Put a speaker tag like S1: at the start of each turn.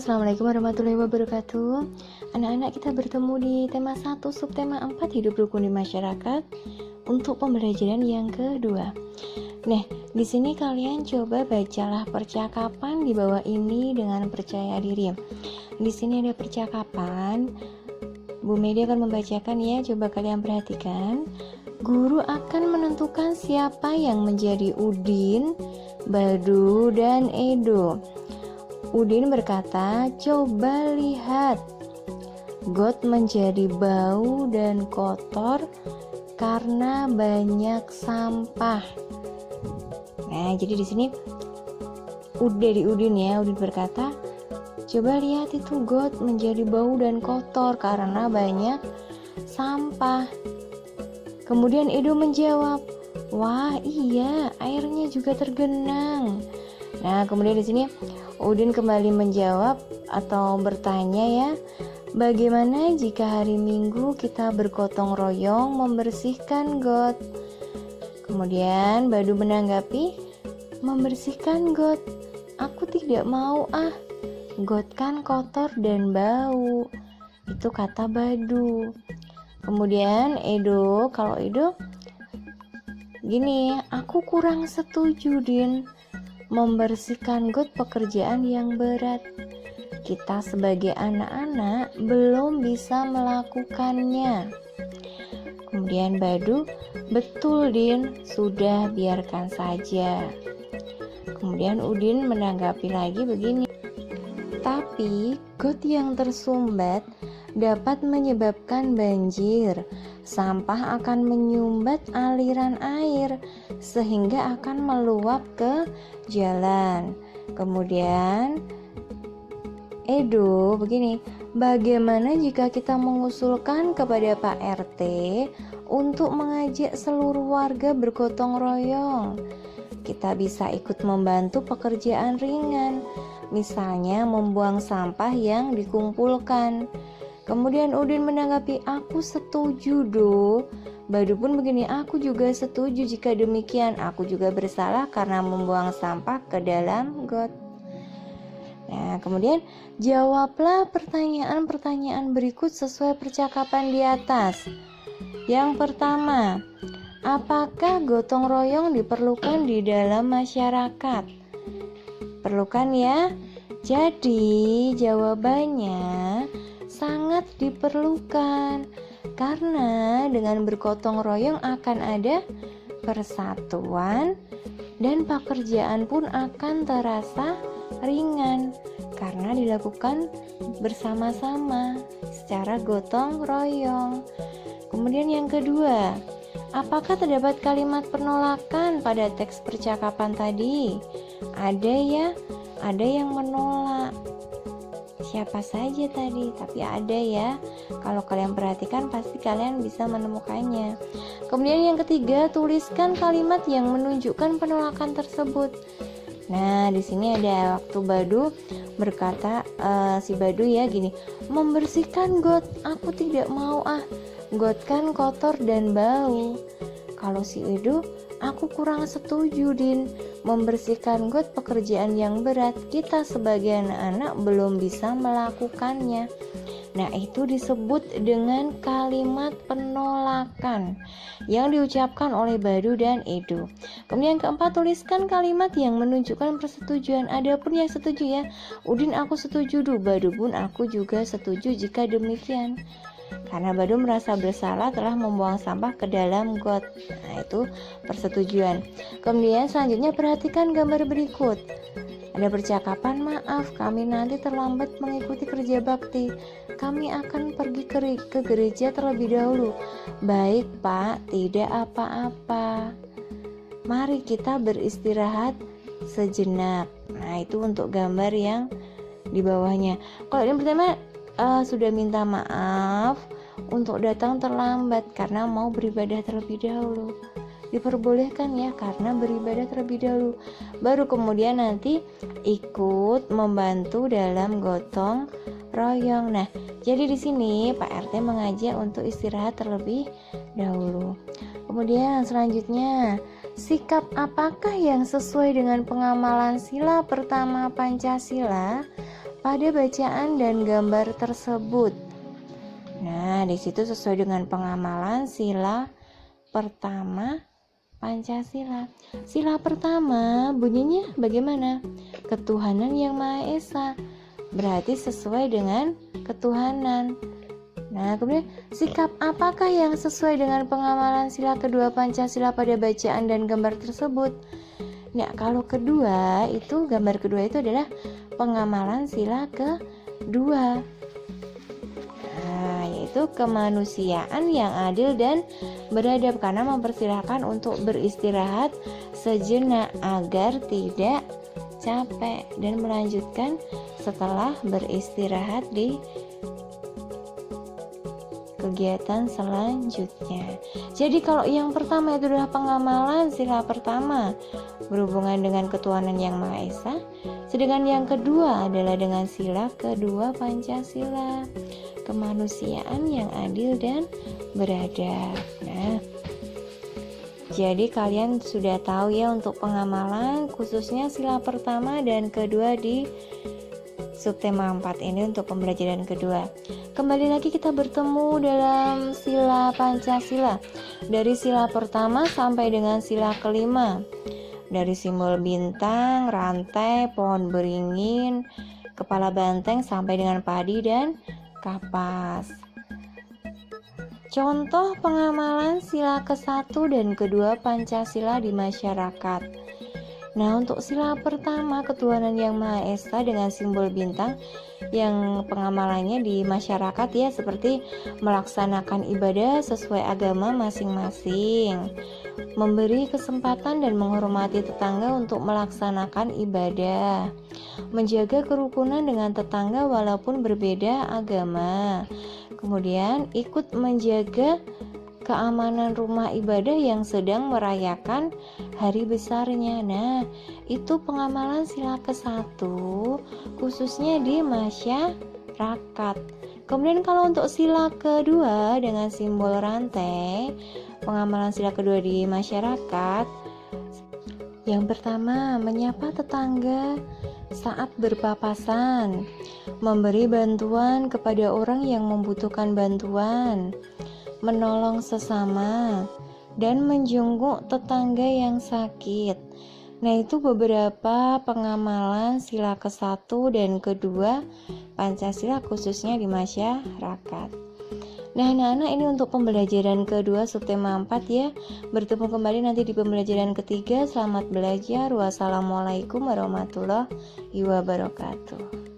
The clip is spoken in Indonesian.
S1: Assalamualaikum warahmatullahi wabarakatuh. Anak-anak, kita bertemu di tema 1 subtema 4 hidup rukun di masyarakat untuk pembelajaran yang kedua. Nah, di sini kalian coba bacalah percakapan di bawah ini dengan percaya diri. Di sini ada percakapan. Bu Medi akan membacakan ya, coba kalian perhatikan. Guru akan menentukan siapa yang menjadi Udin, Badu, dan Edo. Udin berkata, coba lihat, got menjadi bau dan kotor karena banyak sampah. Nah, jadi di sini dari Udin ya, Udin berkata, coba lihat itu got menjadi bau dan kotor karena banyak sampah. Kemudian Edo menjawab, wah iya, airnya juga tergenang. Nah, kemudian di sini Udin kembali menjawab atau bertanya ya, bagaimana jika hari Minggu kita bergotong royong membersihkan got? Kemudian Badu menanggapi, membersihkan got? Aku tidak mau ah, got kan kotor dan bau. Itu kata Badu. Kemudian Edo, kalau Edo gini, aku kurang setuju Din. Membersihkan got pekerjaan yang berat. Kita sebagai anak-anak belum bisa melakukannya. Kemudian Badu, betul Din, sudah biarkan saja. Kemudian Udin menanggapi lagi begini, tapi got yang tersumbat dapat menyebabkan banjir. Sampah akan menyumbat aliran air sehingga akan meluap ke jalan. Kemudian Edo begini, bagaimana jika kita mengusulkan kepada Pak RT untuk mengajak seluruh warga bergotong royong? Kita bisa ikut membantu pekerjaan ringan, misalnya membuang sampah yang dikumpulkan. Kemudian Udin menanggapi, aku setuju Do. Badu pun begini, aku juga setuju jika demikian. Aku juga bersalah karena membuang sampah ke dalam got. Nah, kemudian jawablah pertanyaan-pertanyaan berikut sesuai percakapan di atas. Yang pertama, apakah gotong royong diperlukan di dalam masyarakat? Perlukan ya? Jadi jawabannya sangat diperlukan, karena dengan bergotong royong akan ada persatuan dan pekerjaan pun akan terasa ringan karena dilakukan bersama-sama secara gotong royong. Kemudian yang kedua, apakah terdapat kalimat penolakan pada teks percakapan tadi? Ada ya, ada yang menolak. Siapa saja tadi, tapi ada ya. Kalau kalian perhatikan pasti kalian bisa menemukannya. Kemudian yang ketiga, tuliskan kalimat yang menunjukkan penolakan tersebut. Nah, di sini ada waktu Badu berkata, si Badu ya gini, membersihkan got, aku tidak mau ah, got kan kotor dan bau. Kalau si Edo, aku kurang setuju Din, membersihkan got pekerjaan yang berat, kita sebagai anak-anak belum bisa melakukannya. Nah, itu disebut dengan kalimat penolakan yang diucapkan oleh Badu dan Edo. Kemudian keempat, tuliskan kalimat yang menunjukkan persetujuan. Adapun yang setuju ya, Udin aku setuju Du, Badu pun aku juga setuju jika demikian. Karena Badu merasa bersalah telah membuang sampah ke dalam got. Nah, itu persetujuan. Kemudian selanjutnya perhatikan gambar berikut. Ada percakapan, maaf kami nanti terlambat mengikuti kerja bakti. Kami akan pergi ke gereja terlebih dahulu. Baik Pak, tidak apa-apa. Mari kita beristirahat sejenak. Nah, itu untuk gambar yang di bawahnya. Kalau yang pertama, sudah minta maaf untuk datang terlambat karena mau beribadah terlebih dahulu. Diperbolehkan ya karena beribadah terlebih dahulu, baru kemudian nanti ikut membantu dalam gotong royong. Nah, jadi di sini Pak RT mengajak untuk istirahat terlebih dahulu. Kemudian selanjutnya, sikap apakah yang sesuai dengan pengamalan sila pertama Pancasila? pada bacaan dan gambar tersebut. Nah, di situ sesuai dengan pengamalan sila pertama Pancasila. Sila pertama bunyinya bagaimana? Ketuhanan yang Maha Esa. Berarti sesuai dengan ketuhanan. Nah, kemudian sikap apakah yang sesuai dengan pengamalan sila kedua Pancasila pada bacaan dan gambar tersebut? Nah, kalau kedua itu, gambar kedua itu adalah pengamalan sila kedua. Nah, yaitu kemanusiaan yang adil dan beradab, karena mempersilahkan untuk beristirahat sejenak agar tidak capek dan melanjutkan setelah beristirahat di kegiatan selanjutnya. Jadi kalau yang pertama itu adalah pengamalan sila pertama berhubungan dengan ketuhanan yang Maha Esa, sedangkan yang kedua adalah dengan sila kedua Pancasila, kemanusiaan yang adil dan beradab. Nah, jadi kalian sudah tahu ya untuk pengamalan khususnya sila pertama dan kedua di subtema 4 ini untuk pembelajaran kedua. Kembali lagi kita bertemu dalam sila Pancasila, dari sila pertama sampai dengan sila kelima, dari simbol bintang, rantai, pohon beringin, kepala banteng sampai dengan padi dan kapas. Contoh pengamalan sila ke-1 dan kedua Pancasila di masyarakat. Nah, untuk sila pertama ketuhanan yang Maha Esa dengan simbol bintang, yang pengamalannya di masyarakat ya, seperti melaksanakan ibadah sesuai agama masing-masing, memberi kesempatan dan menghormati tetangga untuk melaksanakan ibadah, menjaga kerukunan dengan tetangga walaupun berbeda agama, kemudian ikut menjaga keamanan rumah ibadah yang sedang merayakan hari besarnya. Nah, itu pengamalan sila ke-1 khususnya di masyarakat. Kemudian kalau untuk sila kedua dengan simbol rantai, pengamalan sila kedua di masyarakat, yang pertama menyapa tetangga saat berpapasan, memberi bantuan kepada orang yang membutuhkan bantuan, menolong sesama, dan menjenguk tetangga yang sakit. Nah, itu beberapa pengamalan sila ke-1 dan kedua Pancasila khususnya di masyarakat. Nah, anak-anak, ini untuk pembelajaran kedua subtema 4 ya. Bertemu kembali nanti di pembelajaran ketiga. Selamat belajar. Wassalamualaikum warahmatullahi wabarakatuh.